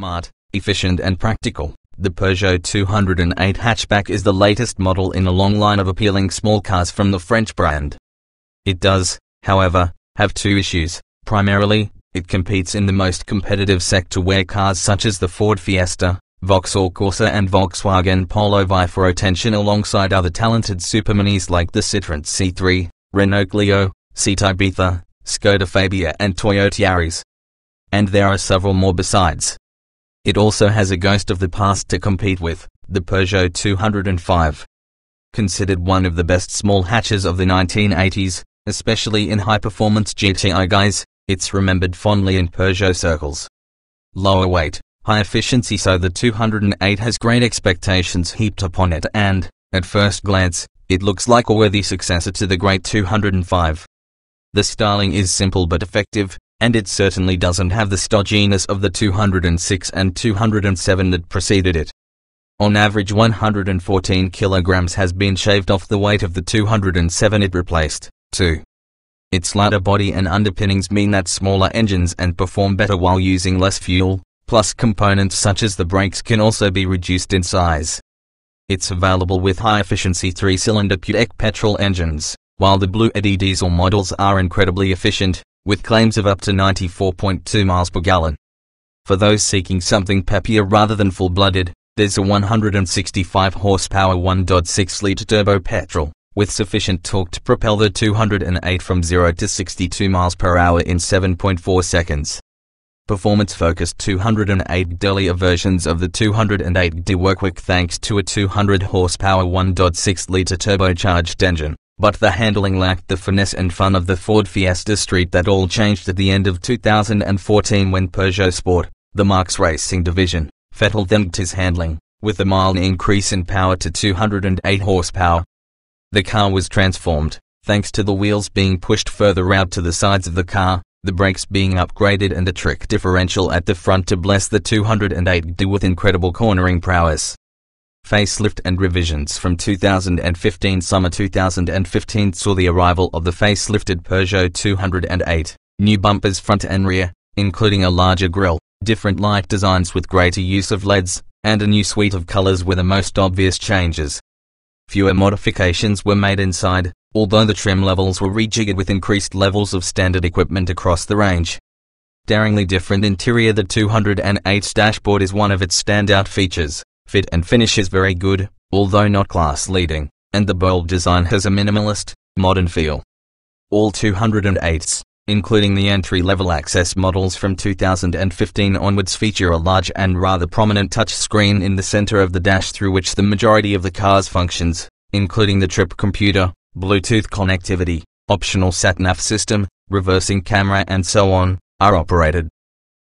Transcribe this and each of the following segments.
Smart, efficient and practical, the Peugeot 208 hatchback is the latest model in a long line of appealing small cars from the French brand. It does, however, have two issues. Primarily, it competes in the most competitive sector where cars such as the Ford Fiesta, Vauxhall Corsa and Volkswagen Polo vie for attention alongside other talented superminis like the Citroën C3, Renault Clio, Seat Ibiza, Skoda Fabia and Toyota Yaris. And there are several more besides. It also has a ghost of the past to compete with, the Peugeot 205. Considered one of the best small hatches of the 1980s, especially in high-performance GTI guys, it's remembered fondly in Peugeot circles. Lower weight, high efficiency, so the 208 has great expectations heaped upon it and, at first glance, it looks like a worthy successor to the great 205. The styling is simple but effective, and it certainly doesn't have the stodginess of the 206 and 207 that preceded it. On average 114 kilograms has been shaved off the weight of the 207 it replaced, too. Its lighter body and underpinnings mean that smaller engines and perform better while using less fuel, plus components such as the brakes can also be reduced in size. It's available with high-efficiency 3-cylinder Peugeot petrol engines, while the Blue Eddy diesel models are incredibly efficient, with claims of up to 94.2 miles per gallon. For those seeking something peppier rather than full-blooded, there's a 165 horsepower 1.6-litre turbo petrol, with sufficient torque to propel the 208 from 0 to 62 miles per hour in 7.4 seconds. Performance-focused 208 versions of the 208D were quick thanks to a 200 horsepower 1.6-litre turbocharged engine. But the handling lacked the finesse and fun of the Ford Fiesta Street. That all changed at the end of 2014 when Peugeot Sport, the Marque's racing division, fettled his handling, with a mild increase in power to 208 horsepower. The car was transformed, thanks to the wheels being pushed further out to the sides of the car, the brakes being upgraded and a trick differential at the front to bless the 208D with incredible cornering prowess. Facelift and revisions from 2015. Summer 2015 saw the arrival of the facelifted Peugeot 208, new bumpers front and rear, including a larger grille, different light designs with greater use of LEDs, and a new suite of colors were the most obvious changes. Fewer modifications were made inside, although the trim levels were rejiggered with increased levels of standard equipment across the range. Daringly different interior. The 208's dashboard is one of its standout features. Fit and finish is very good, although not class-leading, and the bold design has a minimalist, modern feel. All 208s, including the entry-level access models from 2015 onwards, feature a large and rather prominent touchscreen in the center of the dash through which the majority of the car's functions, including the trip computer, Bluetooth connectivity, optional sat-nav system, reversing camera and so on, are operated.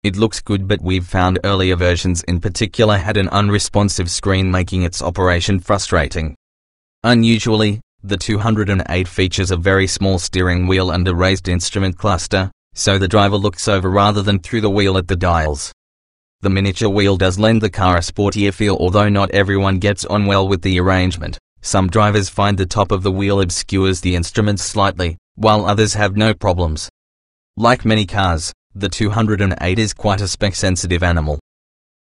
It looks good, but we've found earlier versions in particular had an unresponsive screen, making its operation frustrating. Unusually, the 208 features a very small steering wheel and a raised instrument cluster, so the driver looks over rather than through the wheel at the dials. The miniature wheel does lend the car a sportier feel, although not everyone gets on well with the arrangement. Some drivers find the top of the wheel obscures the instruments slightly, while others have no problems. Like many cars, the 208 is quite a spec-sensitive animal.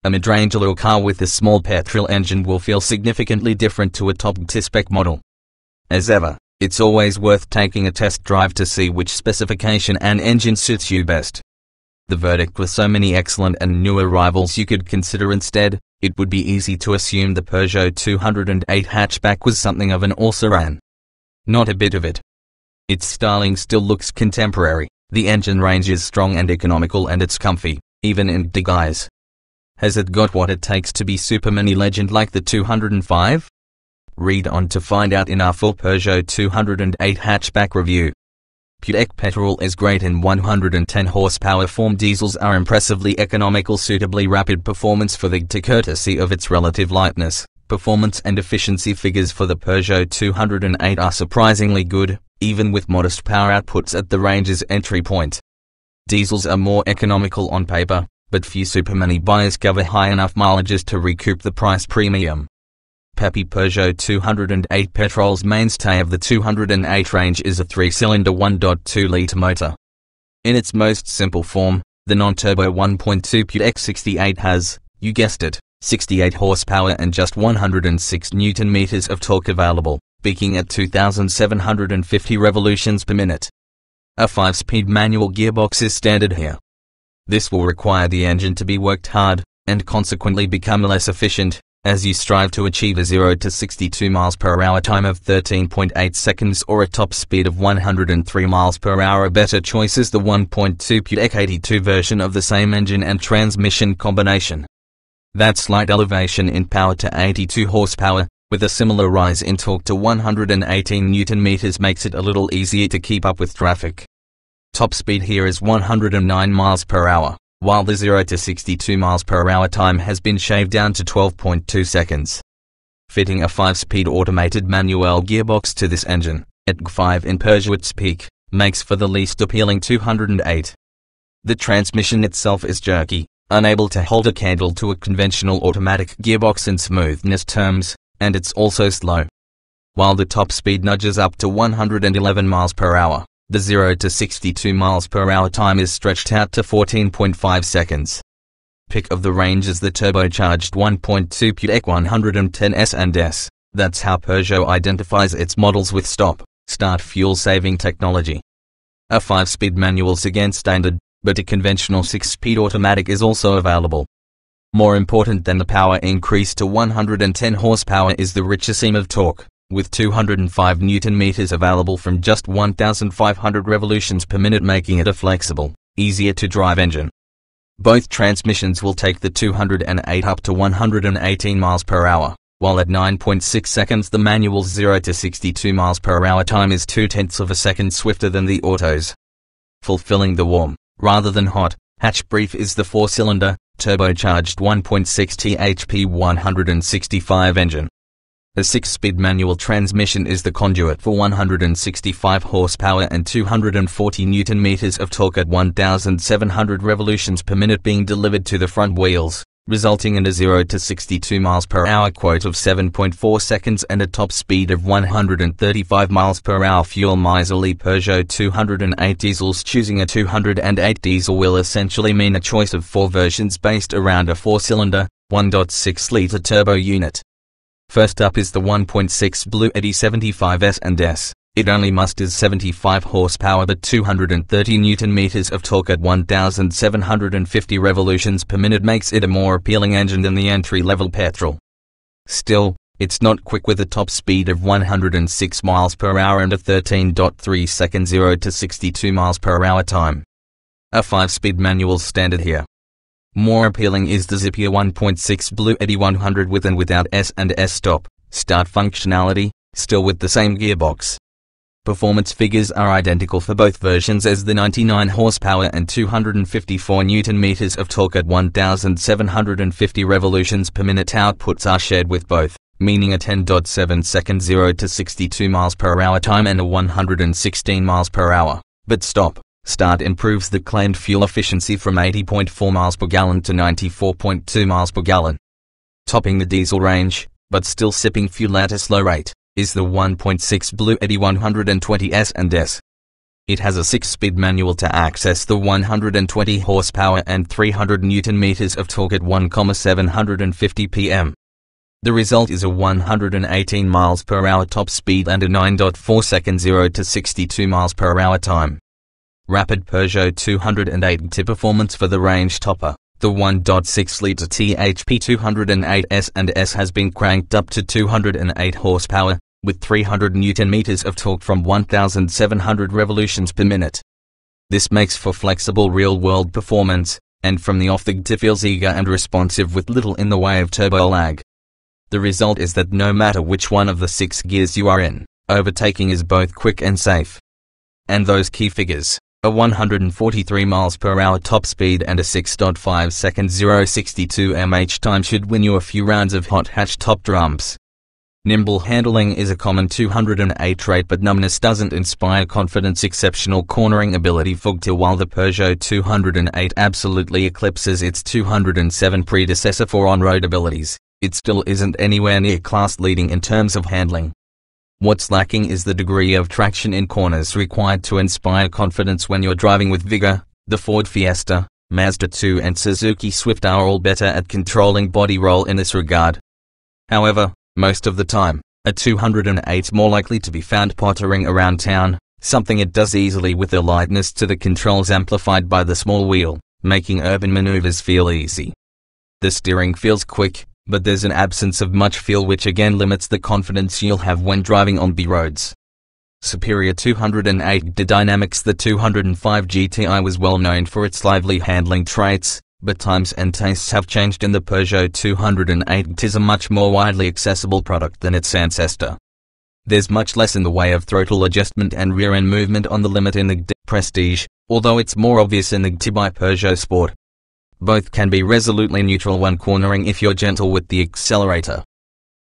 A mid-range little car with a small petrol engine will feel significantly different to a top-spec model. As ever, it's always worth taking a test drive to see which specification and engine suits you best. The verdict: with so many excellent and new arrivals you could consider instead, it would be easy to assume the Peugeot 208 hatchback was something of an also-ran. Not a bit of it. Its styling still looks contemporary. The engine range is strong and economical, and it's comfy, even in disguise. Has it got what it takes to be supermini legend like the 205? Read on to find out in our full Peugeot 208 hatchback review. Peugeot petrol is great in 110 horsepower form. Diesels are impressively economical, suitably rapid performance for the courtesy of its relative lightness. Performance and efficiency figures for the Peugeot 208 are surprisingly good, even with modest power outputs at the range's entry point. Diesels are more economical on paper, but few supermini buyers cover high enough mileages to recoup the price premium. Peppy Peugeot 208 petrol's mainstay of the 208 range is a 3-cylinder 1.2-litre motor. In its most simple form, The non-turbo 1.2 PX68 has, you guessed it, 68 horsepower and just 106 Nm of torque available, peaking at 2,750 revolutions per minute. A 5-speed manual gearbox is standard here. This will require the engine to be worked hard, and consequently become less efficient, as you strive to achieve a 0 to 62 mph time of 13.8 seconds or a top speed of 103 mph. A better choice is the 1.2 PX82 version of the same engine and transmission combination. That slight elevation in power to 82 horsepower, with a similar rise in torque to 118 Nm makes it a little easier to keep up with traffic. Top speed here is 109 mph, while the 0 to 62 mph time has been shaved down to 12.2 seconds. Fitting a 5-speed automated manual gearbox to this engine, at G5 in Peugeot's peak, makes for the least appealing 208. The transmission itself is jerky, unable to hold a candle to a conventional automatic gearbox in smoothness terms, and it's also slow. While the top speed nudges up to 111 mph, the 0 to 62 mph time is stretched out to 14.5 seconds. Pick of the range is the turbocharged 1.2 PX110S and S. That's how Peugeot identifies its models with stop-start fuel-saving technology. A 5-speed manual's again standard, but a conventional 6-speed automatic is also available. More important than the power increase to 110 horsepower is the richer seam of torque, with 205 Nm available from just 1,500 revolutions per minute, making it a flexible, easier to drive engine. Both transmissions will take the 208 up to 118 mph, while at 9.6 seconds the manual's 0 to 62 mph time is 0.2 of a second swifter than the auto's. Fulfilling the warm, rather than hot, hatch brief is the 4-cylinder, turbocharged 1.6T HP 165 engine. A 6-speed manual transmission is the conduit for 165 horsepower and 240 Nm of torque at 1,700 revolutions per minute being delivered to the front wheels, resulting in a 0 to 62 mph quote of 7.4 seconds and a top speed of 135 mph. Fuel miserly Peugeot 208 diesels. Choosing a 208 diesel will essentially mean a choice of 4 versions based around a 4-cylinder, 1.6-litre turbo unit. First up is the 1.6 Blue Eddy 75S and S. It only musters 75 horsepower but 230 Nm of torque at 1,750 revolutions per minute makes it a more appealing engine than the entry-level petrol. Still, it's not quick with a top speed of 106 mph and a 13.3 second 0 to 62 mph time. A 5-speed manual standard here. More appealing is the zippier 1.6 Blue Eddy 100 with and without S&S stop-start functionality, still with the same gearbox. Performance figures are identical for both versions as the 99 horsepower and 254 Nm of torque at 1,750 revolutions per minute outputs are shared with both, meaning a 10.7 second 0 to 62 mph time and a 116 mph. But stop-start improves the claimed fuel efficiency from 80.4 mpg to 94.2 mpg. Topping the diesel range, but still sipping fuel at a slow rate, is the 1.6 Blue Eddy 120S and S. It has a 6-speed manual to access the 120 horsepower and 300 Nm of torque at 1,750 pm. The result is a 118 mph top speed and a 9.4 second 0 to 62 mph time. Rapid Peugeot 208 T performance for the range topper. The 1.6-litre THP 208S and S has been cranked up to 208 horsepower, with 300 Nm of torque from 1,700 revolutions per minute. This makes for flexible real-world performance, and from the off-the-grid feels eager and responsive with little in the way of turbo lag. The result is that no matter which one of the 6 gears you are in, overtaking is both quick and safe. And those key figures: a 143 mph top speed and a 6.5 second 0-62 mph time should win you a few rounds of hot hatch top drums. Nimble handling is a common 208 trait, but numbness doesn't inspire confidence. Exceptional cornering ability Fogtail. While the Peugeot 208 absolutely eclipses its 207 predecessor for on-road abilities, it still isn't anywhere near class-leading in terms of handling. What's lacking is the degree of traction in corners required to inspire confidence when you're driving with vigor. The Ford Fiesta, Mazda 2 and Suzuki Swift are all better at controlling body roll in this regard. However, most of the time, a 208 more likely to be found pottering around town, something it does easily with the lightness to the controls amplified by the small wheel, making urban maneuvers feel easy. The steering feels quick, but there's an absence of much feel which again limits the confidence you'll have when driving on B roads. Superior 208 dynamics. The 205 GTI was well known for its lively handling traits, but times and tastes have changed in the Peugeot 208. It is a much more widely accessible product than its ancestor. There's much less in the way of throttle adjustment and rear-end movement on the limit in the Prestige, although it's more obvious in the GTI Peugeot Sport. Both can be resolutely neutral when cornering if you're gentle with the accelerator.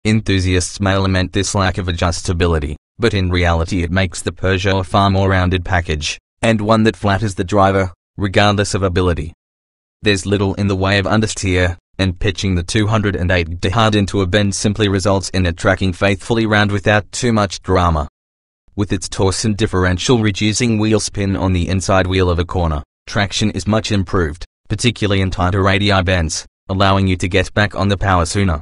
Enthusiasts may lament this lack of adjustability, but in reality it makes the Peugeot a far more rounded package, and one that flatters the driver, regardless of ability. There's little in the way of understeer, and pitching the 208 hard into a bend simply results in it tracking faithfully round without too much drama. With its torsion differential reducing wheel spin on the inside wheel of a corner, traction is much improved, particularly in tighter radii bends, allowing you to get back on the power sooner.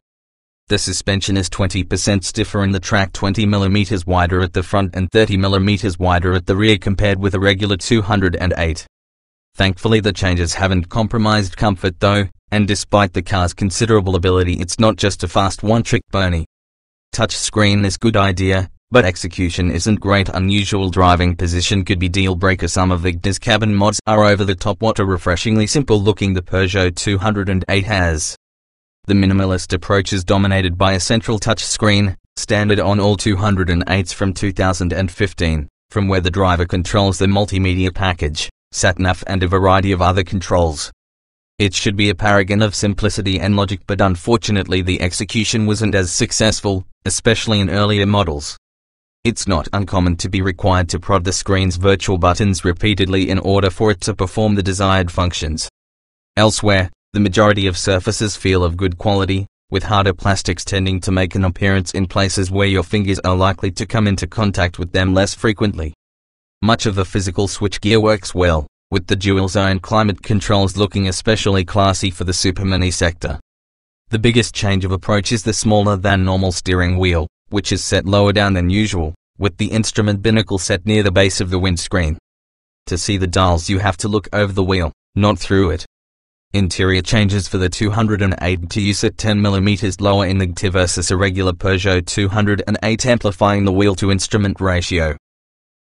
The suspension is 20% stiffer in the track, 20 mm wider at the front and 30 mm wider at the rear compared with a regular 208. Thankfully the changes haven't compromised comfort though, and despite the car's considerable ability it's not just a fast one-trick pony. Touchscreen is good idea, but execution isn't great. Unusual driving position could be deal breaker. Some of the GT's cabin mods are over the top. What a refreshingly simple looking the Peugeot 208 has. The minimalist approach is dominated by a central touchscreen, standard on all 208s from 2015, from where the driver controls the multimedia package, sat-nav and a variety of other controls. It should be a paragon of simplicity and logic, but unfortunately the execution wasn't as successful, especially in earlier models. It's not uncommon to be required to prod the screen's virtual buttons repeatedly in order for it to perform the desired functions. Elsewhere, the majority of surfaces feel of good quality, with harder plastics tending to make an appearance in places where your fingers are likely to come into contact with them less frequently. Much of the physical switchgear works well, with the dual-zone climate controls looking especially classy for the supermini sector. The biggest change of approach is the smaller than normal steering wheel, which is set lower down than usual, with the instrument binnacle set near the base of the windscreen. To see the dials you have to look over the wheel, not through it. Interior changes for the 208 to use at 10 mm lower in the GT versus a regular Peugeot 208, amplifying the wheel-to-instrument ratio.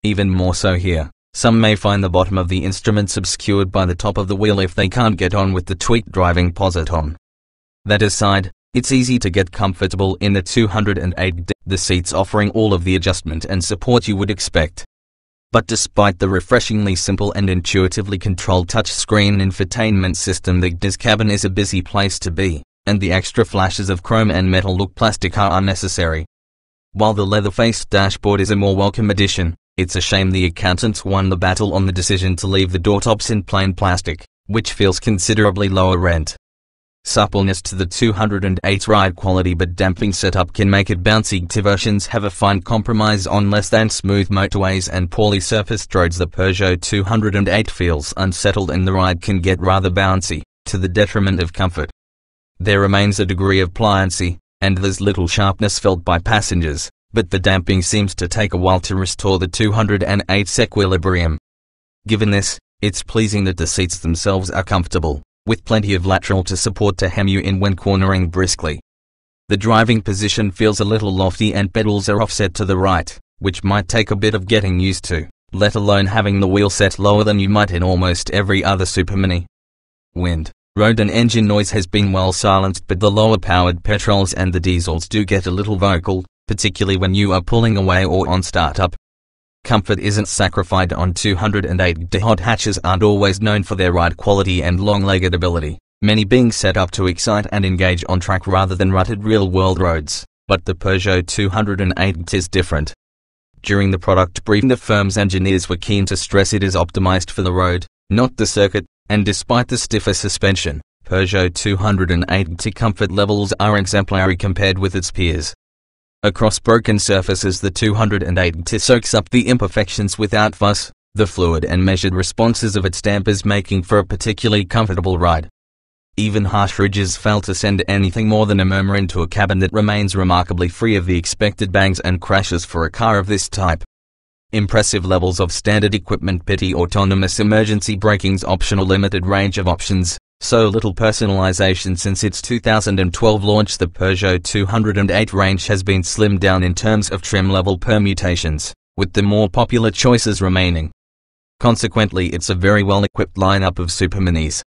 Even more so here, some may find the bottom of the instruments obscured by the top of the wheel if they can't get on with the tweaked driving positon. That aside, it's easy to get comfortable in the 208, the seats offering all of the adjustment and support you would expect. But despite the refreshingly simple and intuitively controlled touchscreen infotainment system, the GT's cabin is a busy place to be, and the extra flashes of chrome and metal look plastic are unnecessary. While the leather-faced dashboard is a more welcome addition, it's a shame the accountants won the battle on the decision to leave the door tops in plain plastic, which feels considerably lower rent. Suppleness to the 208 ride quality, but damping setup can make it bouncy. GT versions have a fine compromise on less than smooth motorways and poorly surfaced roads. The Peugeot 208 feels unsettled and the ride can get rather bouncy, to the detriment of comfort. There remains a degree of pliancy, and there's little sharpness felt by passengers, but the damping seems to take a while to restore the 208's equilibrium. Given this, it's pleasing that the seats themselves are comfortable, with plenty of lateral to support to hem you in when cornering briskly. The driving position feels a little lofty and pedals are offset to the right, which might take a bit of getting used to, let alone having the wheel set lower than you might in almost every other supermini. Wind, road and engine noise has been well silenced, but the lower powered petrols and the diesels do get a little vocal, particularly when you are pulling away or on startup. Comfort isn't sacrificed on 208. The hot hatches aren't always known for their ride quality and long-legged ability, many being set up to excite and engage on track rather than rutted real-world roads, but the Peugeot 208 is different. During the product briefing, the firm's engineers were keen to stress it is optimized for the road, not the circuit, and despite the stiffer suspension, Peugeot 208 comfort levels are exemplary compared with its peers. Across broken surfaces, the 208 soaks up the imperfections without fuss, the fluid and measured responses of its dampers making for a particularly comfortable ride. Even harsh ridges fail to send anything more than a murmur into a cabin that remains remarkably free of the expected bangs and crashes for a car of this type. Impressive levels of standard equipment, PT autonomous emergency braking's optional limited range of options, so little personalization since its 2012 launch. The Peugeot 208 range has been slimmed down in terms of trim level permutations, with the more popular choices remaining. Consequently, it's a very well-equipped lineup of superminis.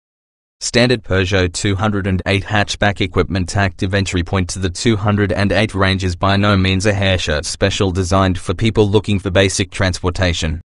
Standard Peugeot 208 hatchback equipment. Active entry point to the 208 range is by no means a hairshirt special designed for people looking for basic transportation.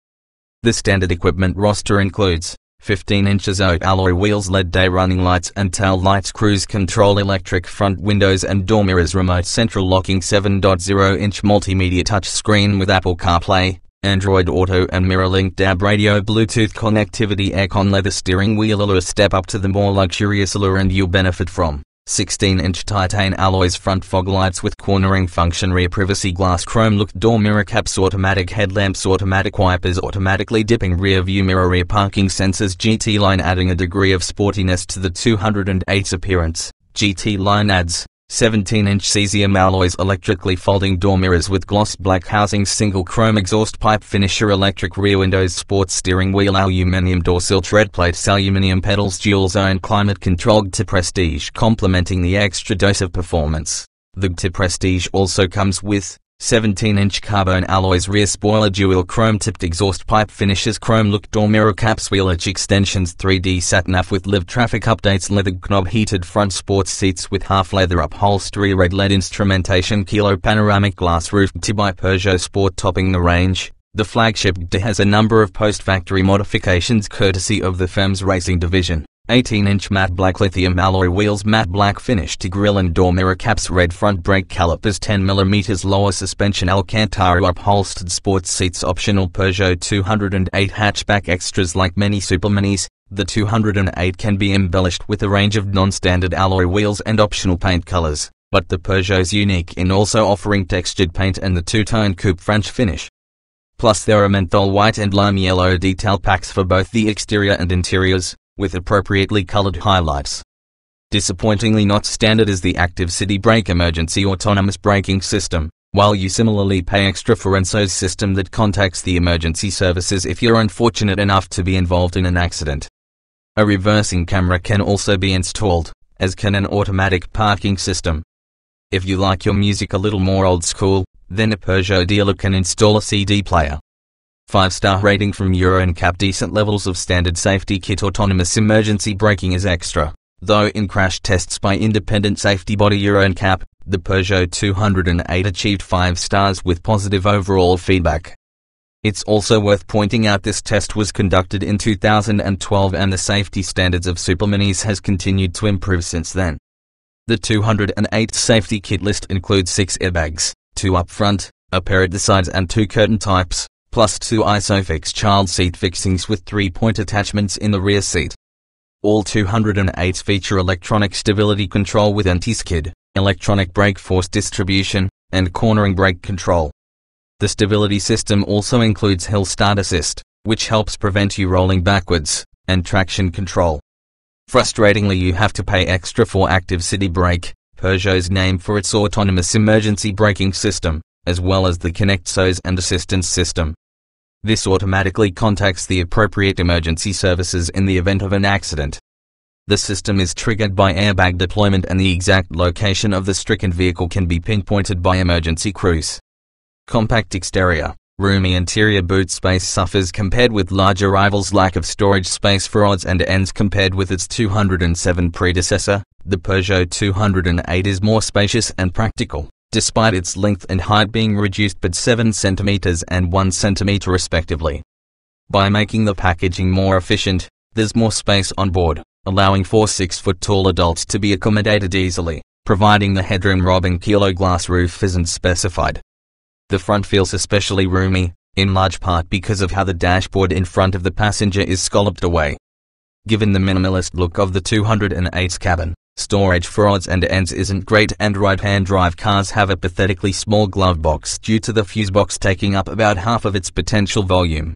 The standard equipment roster includes 15 inches oak alloy wheels, LED day running lights and tail lights, cruise control, electric front windows and door mirrors, remote central locking, 7.0-inch multimedia touchscreen with Apple CarPlay, Android Auto and mirror-linked DAB radio, Bluetooth connectivity, aircon, leather steering wheel. Allure. Step up to the more luxurious Allure and you'll benefit from 16-inch titanium alloys, front fog lights with cornering function, rear privacy glass, chrome look, door mirror caps, automatic headlamps, automatic wipers, automatically dipping rear view mirror, rear parking sensors, GT line, adding a degree of sportiness to the 208's appearance. GT line adds 17-inch cesium alloys, electrically folding door mirrors with gloss black housings, single chrome exhaust pipe finisher, electric rear windows, sports steering wheel, aluminium door sill, tread plates, aluminium pedals, dual zone climate controlled to Prestige, complementing the extra dose of performance. The to Prestige also comes with 17-inch carbon alloys, rear spoiler, dual chrome tipped exhaust pipe finishes, chrome look door mirror caps, wheel edge extensions, 3D sat-nav with live traffic updates, leather knob, heated front sports seats with half leather upholstery, red LED instrumentation, kilo panoramic glass roof. T by Peugeot Sport. Topping the range, the flagship D has a number of post-factory modifications courtesy of the firm's racing division. 18-inch matte black lithium alloy wheels, matte black finish to grille and door mirror caps, red front brake calipers, 10mm lower suspension, Alcantara upholstered sports seats. Optional Peugeot 208 hatchback extras. Like many superminis, the 208 can be embellished with a range of non-standard alloy wheels and optional paint colors, but the Peugeot's unique in also offering textured paint and the two-tone coupe French finish. Plus there are menthol white and lime yellow detail packs for both the exterior and interiors, with appropriately colored highlights. Disappointingly not standard is the active city brake emergency autonomous braking system, while you similarly pay extra for ENSO's system that contacts the emergency services if you're unfortunate enough to be involved in an accident. A reversing camera can also be installed, as can an automatic parking system. If you like your music a little more old school, then a Peugeot dealer can install a CD player. 5-star rating from Euro NCAP. Decent levels of standard safety kit. Autonomous emergency braking is extra, though in crash tests by independent safety body Euro NCAP, the Peugeot 208 achieved 5 stars with positive overall feedback. It's also worth pointing out this test was conducted in 2012 and the safety standards of superminis has continued to improve since then. The 208 safety kit list includes 6 airbags, 2 up front, a pair at the sides and 2 curtain types, plus 2 ISOFIX child seat fixings with 3-point attachments in the rear seat. All 208s feature electronic stability control with anti-skid, electronic brake force distribution, and cornering brake control. The stability system also includes hill start assist, which helps prevent you rolling backwards, and traction control. Frustratingly, you have to pay extra for active city brake, Peugeot's name for its autonomous emergency braking system, as well as the Connect SOS and assistance system. This automatically contacts the appropriate emergency services in the event of an accident. The system is triggered by airbag deployment and the exact location of the stricken vehicle can be pinpointed by emergency crews. Compact exterior, roomy interior. Boot space suffers compared with larger rivals. Lack of storage space for odds and ends compared with its 207 predecessor. The Peugeot 208 is more spacious and practical, despite its length and height being reduced by 7 cm and 1 cm respectively. By making the packaging more efficient, there's more space on board, allowing 4 6-foot-tall adults to be accommodated easily, providing the headroom. Robbing kilo glass roof isn't specified. The front feels especially roomy, in large part because of how the dashboard in front of the passenger is scalloped away. Given the minimalist look of the 208's cabin, storage for odds and ends isn't great and right-hand drive cars have a pathetically small glove box due to the fuse box taking up about half of its potential volume.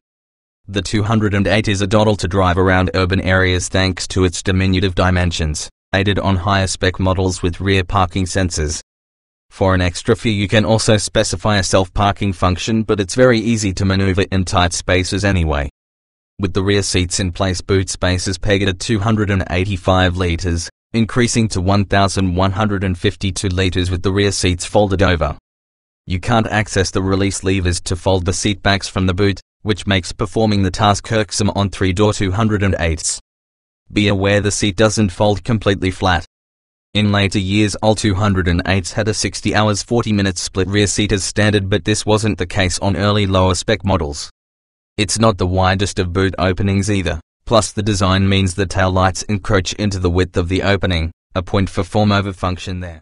The 208 is a doddle to drive around urban areas thanks to its diminutive dimensions, aided on higher spec models with rear parking sensors. For an extra fee you can also specify a self-parking function, but it's very easy to maneuver in tight spaces anyway. With the rear seats in place, boot space is pegged at 285 litres, increasing to 1,152 litres with the rear seats folded over. You can't access the release levers to fold the seat backs from the boot, which makes performing the task irksome on 3-door 208s. Be aware the seat doesn't fold completely flat. In later years all 208s had a 60 hours 40 minutes split rear seat as standard, but this wasn't the case on early lower spec models. It's not the widest of boot openings either, plus the design means the tail lights encroach into the width of the opening, a point for form over function there.